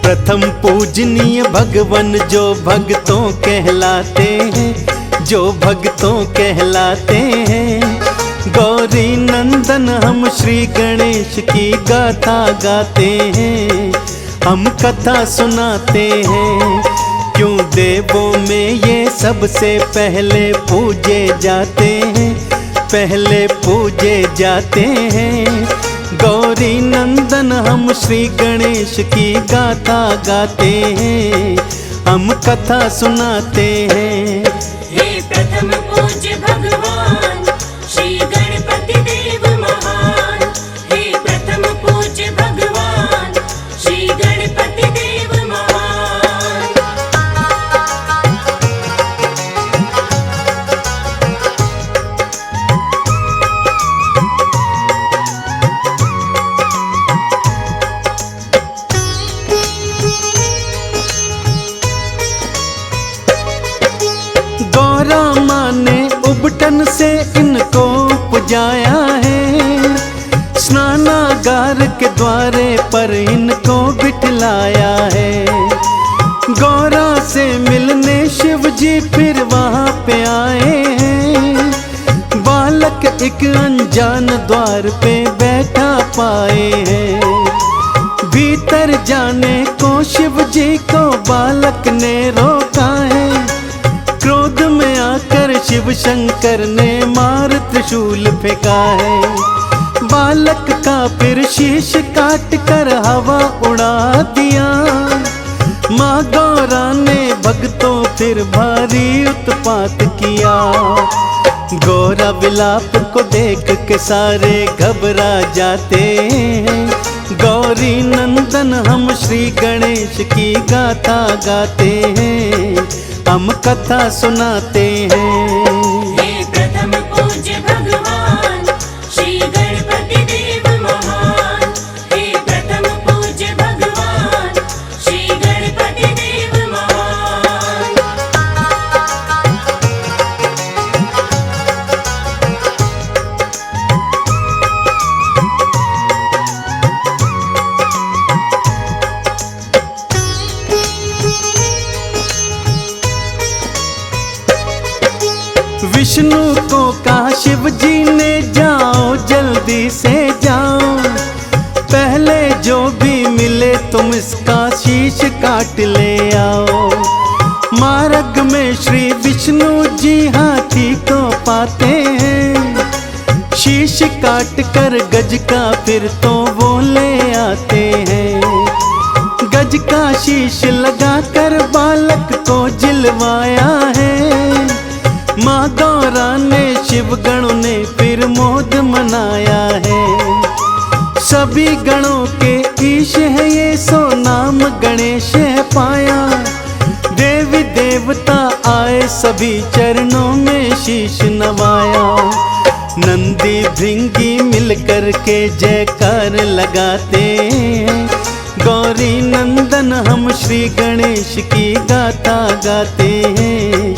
प्रथम पूजनीय भगवन जो भक्तों कहलाते हैं, जो भक्तों कहलाते हैं। गौरी नंदन हम श्री गणेश की गाथा गाते हैं, हम कथा सुनाते हैं। क्यों देवों में ये सबसे पहले पूजे जाते हैं, पहले पूजे जाते हैं। गौरी नंदन हम श्री गणेश की गाथा गाते हैं, हम कथा सुनाते हैं। हे प्रथम पूज्य भगवान श्री गणपति देव महान, हे प्रथम पूज्य भगवान श्री गणपति देव महान। गौरा माँ ने उबटन से इनको पुजाया है, स्नानागार के द्वारे पर इनको बिठलाया है। गौरा से मिलने शिव जी फिर वहाँ पे आए हैं, बालक एक अनजान द्वार पे बैठा पाए हैं। भीतर जाने को शिव जी को बालक ने रोका है, क्रोध में आकर शिव शंकर ने मार त्रिशूल फेंका है। बालक का फिर शीश काट कर हवा उड़ा दिया, माँ गौरा ने भक्तों फिर भारी उत्पात किया। गौरा विलाप को देख के सारे घबरा जाते हैं। गौरी नंदन हम श्री गणेश की गाथा गाते हैं, हम कथा सुनाते हैं। हे प्रथम पूज्य भगवान श्री गणपति देव महान, हे प्रथम पूज्य भगवान श्री गणपति देव महान। विष्णु को कहा शिव जी ने जाओ जल्दी से जाओ, पहले जो भी मिले तुम इसका शीश काट ले आओ। मार्ग में श्री विष्णु जी हाथी को पाते हैं, शीश काट कर गज का फिर तो वो ले आते हैं। गज का शीश लगा कर बालक को जिलवाया है, माँ गौरा ने शिव गणों ने फिर मोद मनाया है। सभी गणों के ईश है ये सो नाम गणेश है पाया। देवी देवता आए सभी चरणों में शीश नवाया। नंदी भृंगी मिलकर के जयकार लगाते हैं, गौरी नंदन हम श्री गणेश की गाथा गाते हैं,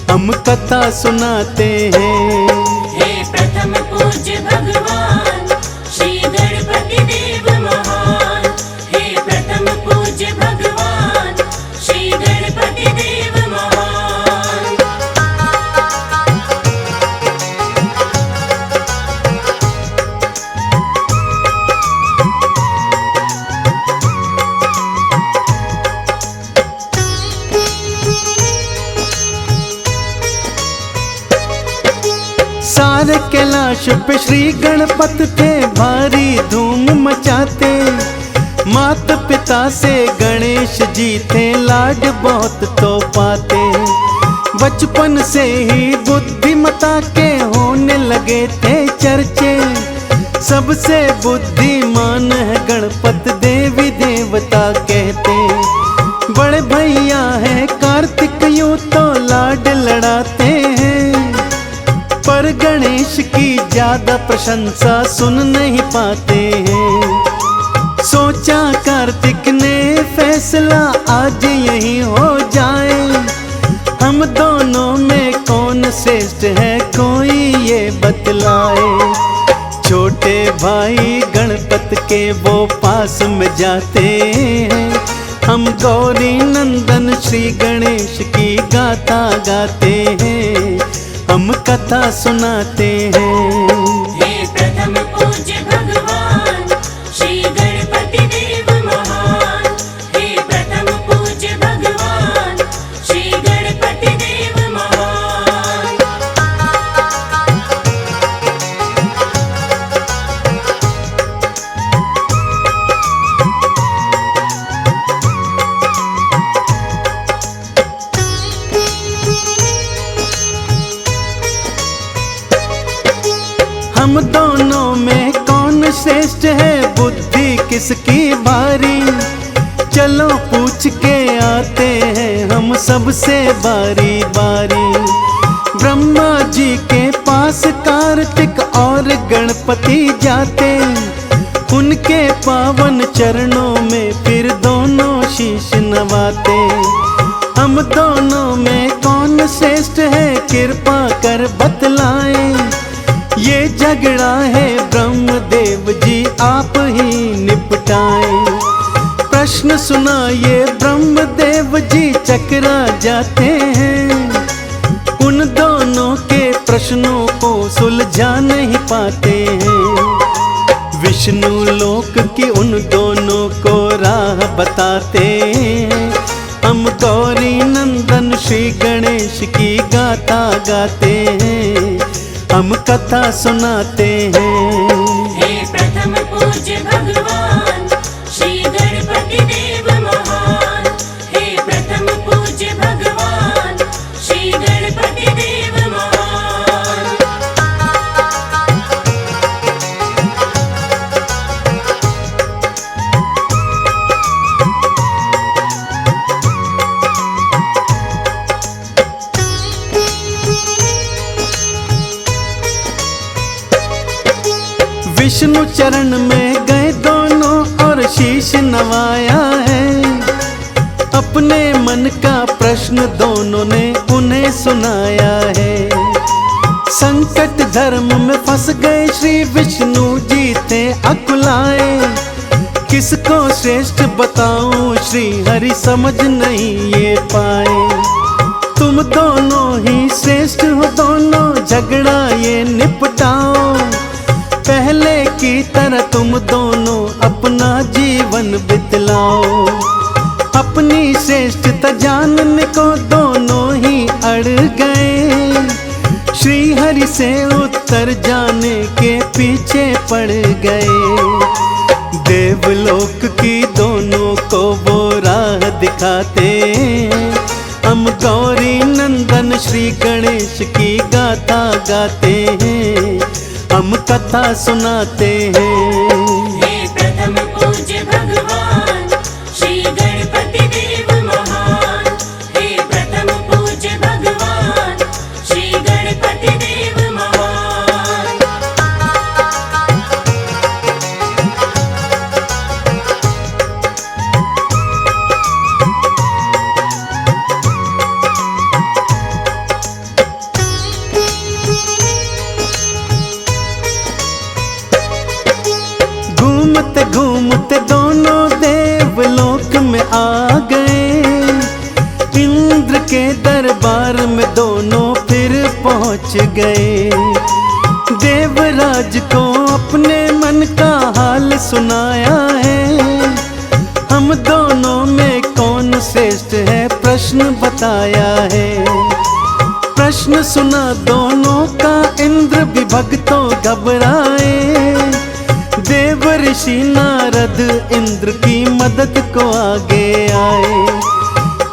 हम कथा सुनाते हैं। हे प्रथम पूज्य भगवान श्री गणपति देव महान, हे प्रथम पूज्य भगवान श्री गणपति देव महान। सारे कैलाश पे श्री गणपत थे भारी धूम मचाते। माता पिता से गणेश जी थे लाड बहुत तो पाते। बचपन से ही बुद्धिमता के होने लगे थे चर्चे, सबसे बुद्धिमान है गणपत देवी देवता कहते। बड़े भैया है कार्तिक यूं तो लाड लड़ाते हैं, पर गणेश की ज्यादा प्रशंसा सुन नहीं पाते हैं। सोचा कार्तिक ने फैसला आज यही हो जाए, हम दोनों में कौन श्रेष्ठ है कोई ये बतलाए। छोटे भाई गणपत के वो पास में जाते हैं, हम गौरी नंदन श्री गणेश की गाथा गाते हैं, हम कथा सुनाते हैं। हे प्रथम पूज्य भगवान श्री गणपति देव महान, हे प्रथम पूज्य भगवान श्री गणपति देव महान। हम दोनों में कौन श्रेष्ठ है, बुद्धि किसकी भारी, चलो पूछ के आते हैं हम सबसे बारी बारी। ब्रह्मा जी के पास कार्तिक और गणपति जाते, उनके पावन चरणों में फिर दोनों शीश नवाते। हम दोनों में कौन श्रेष्ठ है, कृपा कर बतलाएं, ये झगड़ा है ब्रह्मदेव जी आप ही निपटाएं। प्रश्न सुनाइए ब्रह्मदेव जी चकरा जाते हैं, उन दोनों के प्रश्नों को सुलझा नहीं पाते हैं। विष्णु लोक की उन दोनों को राह बताते हैं, हम गौरी नंदन श्री गणेश की गाथा गाते हैं, हम कथा सुनाते हैं। हे प्रथम पूज्य भगवान श्री गणपति देव महान, हे प्रथम पूज्य भगवान श्री गणपति देव महान। विष्णु चरण में गए दोनों और शीश नवाया है, अपने मन का प्रश्न दोनों ने उन्हें सुनाया है। संकट धर्म में फंस गए श्री विष्णु जी थे अकुलाए, किसको श्रेष्ठ बताऊं श्री हरि समझ नहीं ये पाए। तुम दोनों ही श्रेष्ठ हो, दोनों झगड़ा ये निपटाओ, पहले की तरह तुम दोनों अपना जीवन बितलाओ। अपनी श्रेष्ठता जानने को दोनों ही अड़ गए, श्री हरि से उत्तर जाने के पीछे पड़ गए। देवलोक की दोनों को वो राह दिखाते, हम गौरी नंदन श्री गणेश की गाथा गाते हैं, हम कथा सुनाते हैं। हे प्रथम पूज्य भगवान श्री गणपति देव महान, हे प्रथम पूज्य भगवान श्री गणपति देव महान। घूमते घूमते दोनों देवलोक में आ गए, इंद्र के दरबार में दोनों फिर पहुंच गए। देवराज को अपने मन का हाल सुनाया है, हम दोनों में कौन श्रेष्ठ है प्रश्न बताया है। प्रश्न सुना दोनों का इंद्र भी भक्तों घबराए, देव ऋषि नारद इंद्र की मदद को आगे आए।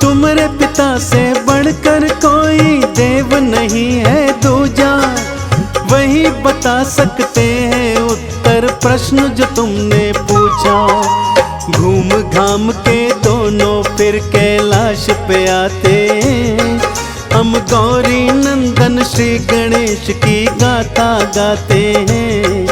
तुम्हारे पिता से बढ़कर कोई देव नहीं है दूजा, वही बता सकते हैं उत्तर प्रश्न जो तुमने पूछा। घूम घाम के दोनों फिर कैलाश पे आते, हम गौरी नंदन श्री गणेश की गाथा गाते हैं,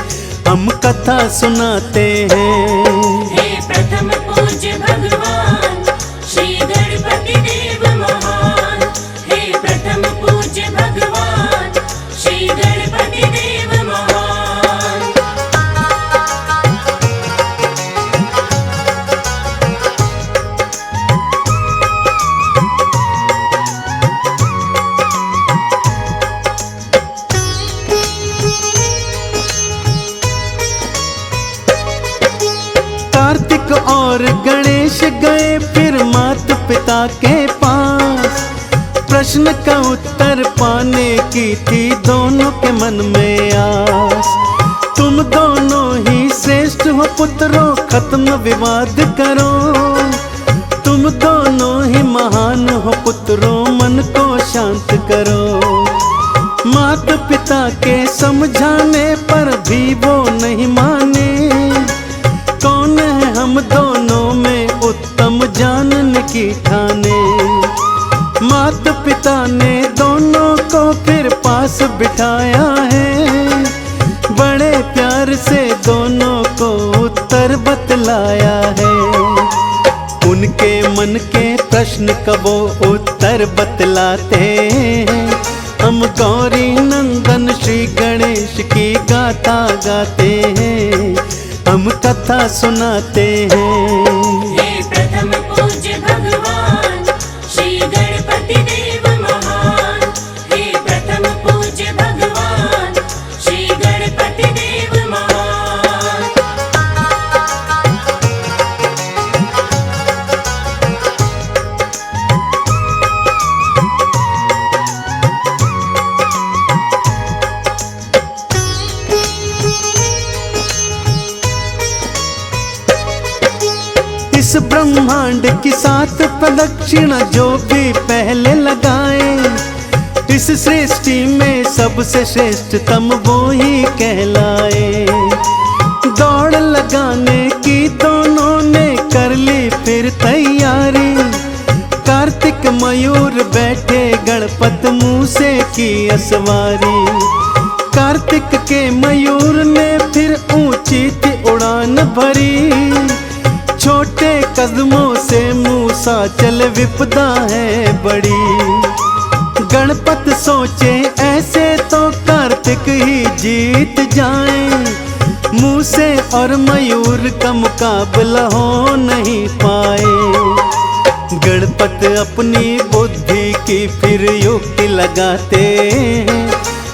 हम कथा सुनाते हैं। हे प्रथम पूज्य भगवान श्री गणपति देव महान, हे प्रथम पूज्य भगवान श्री गणपति देव महान। और गणेश गए फिर माता पिता के पास। प्रश्न का उत्तर पाने की थी दोनों के मन में आस। तुम दोनों ही श्रेष्ठ हो पुत्रों, खत्म विवाद करो। तुम दोनों ही महान हो पुत्रों, मन को शांत करो। माता पिता के समझाने पर भी वो नहीं माने। कौन है हम दोनों में उत्तम जानने की ठाने। माता पिता ने दोनों को फिर पास बिठाया है। बड़े प्यार से दोनों को उत्तर बतलाया है। उनके मन के प्रश्न का वो उत्तर बतलाते हैं। हम गौरी नंदन श्री गणेश की गाथा गाते हैं, हम कथा सुनाते हैं। हे प्रथम पूज्य भगवान श्री गणपति देव महान। हे प्रथम पूज्य भगवान श्री गणपति देव महान। इस ब्रह्मांड की 7 प्रदक्षिणा जो भी पहले लगाए, इस सृष्टि में सबसे श्रेष्ठतम वो ही कहलाए। दौड़ लगाने की दोनों ने कर ली फिर तैयारी। कार्तिक मयूर बैठे गणपत मूसे की असवारी। कार्तिक के मयूर ने फिर ऊंची थी उड़ान भरी। छोटे कदमों से मूसा चल विपदा है बड़ी। गणपत सोचे ऐसे तो कार्तिक ही जीत जाएं। मूसे और मयूर का मुकाबला हो नहीं पाए। गणपत अपनी बुद्धि की फिर युक्ति लगाते हैं।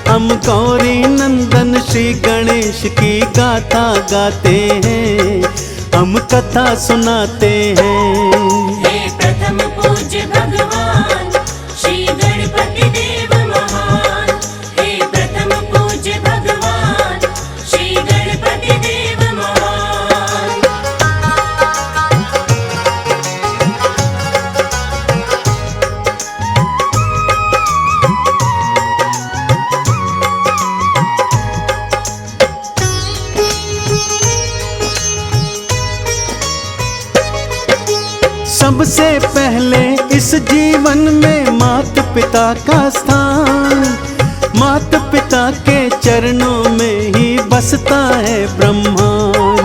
हम गौरी नंदन श्री गणेश की गाथा गाते हैं, हम कथा सुनाते हैं। हे प्रथम पूज्य भगवान श्री गणपति देव महान। हे प्रथम पूज्य भगवान श्री गणपति देव महान। सबसे पहले इस जीवन में माता पिता का स्थान। माता पिता के चरणों में ही बसता है ब्रह्मांड।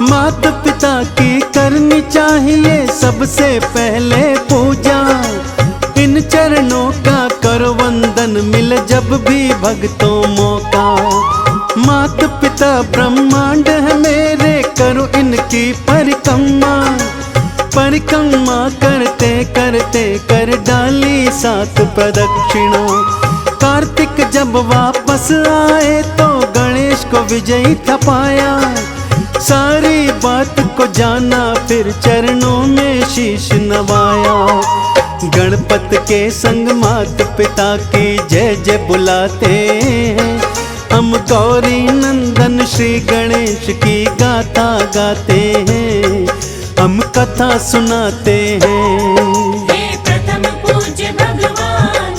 माता पिता की करनी चाहिए सबसे पहले पूजा। इन चरणों का करो वंदन मिल जब भी भक्तों मौका। माता पिता ब्रह्मांड है मेरे, करो इनकी परिक्रमा। परिक्रमा करते करते कर डाली 7 प्रदक्षिणा। कार्तिक जब वापस आए तो गणेश को विजयी था पाया। सारी बात को जाना फिर चरणों में शीश नवाया। गणपत के संग माता पिता की जय जय बुलाते हैं। हम गौरी नंदन श्री गणेश की गाथा गाते हैं, हम कथा सुनाते हैं। हे प्रथम पूज्य भगवान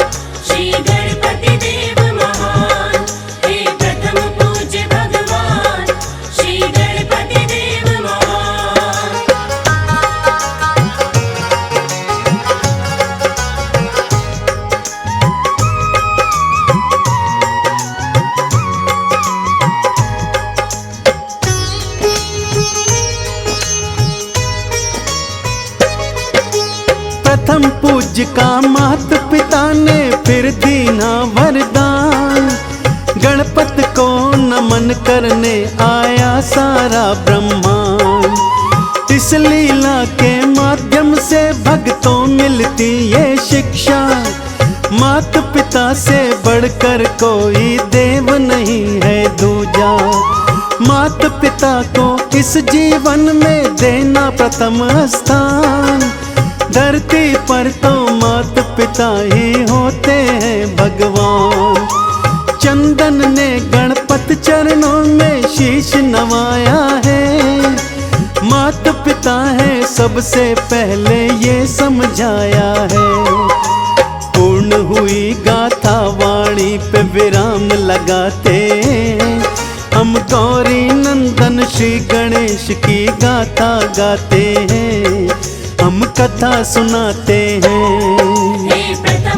श्री गणपति देव महान। हे प्रथम पूज्य भगवान श्री गणपति देव महान। प्रथम पूज्य का माता पिता ने फिर दीना वरदान। गणपत को नमन करने आया सारा ब्रह्मांड। इस लीला के माध्यम से भक्तों मिलती ये शिक्षा। माता पिता से बढ़कर कोई देव नहीं है दूजा। माता पिता को इस जीवन में देना प्रथम स्थान। धरती पर तो माता पिता ही होते हैं भगवान। चंदन ने गणपति चरणों में शीश नवाया है। माता पिता है सबसे पहले ये समझाया है। पूर्ण हुई गाथा वाणी पे विराम लगाते। हम गौरी नंदन श्री गणेश की गाथा गाते हैं। हम कथा सुनाते हैं। हे प्रथम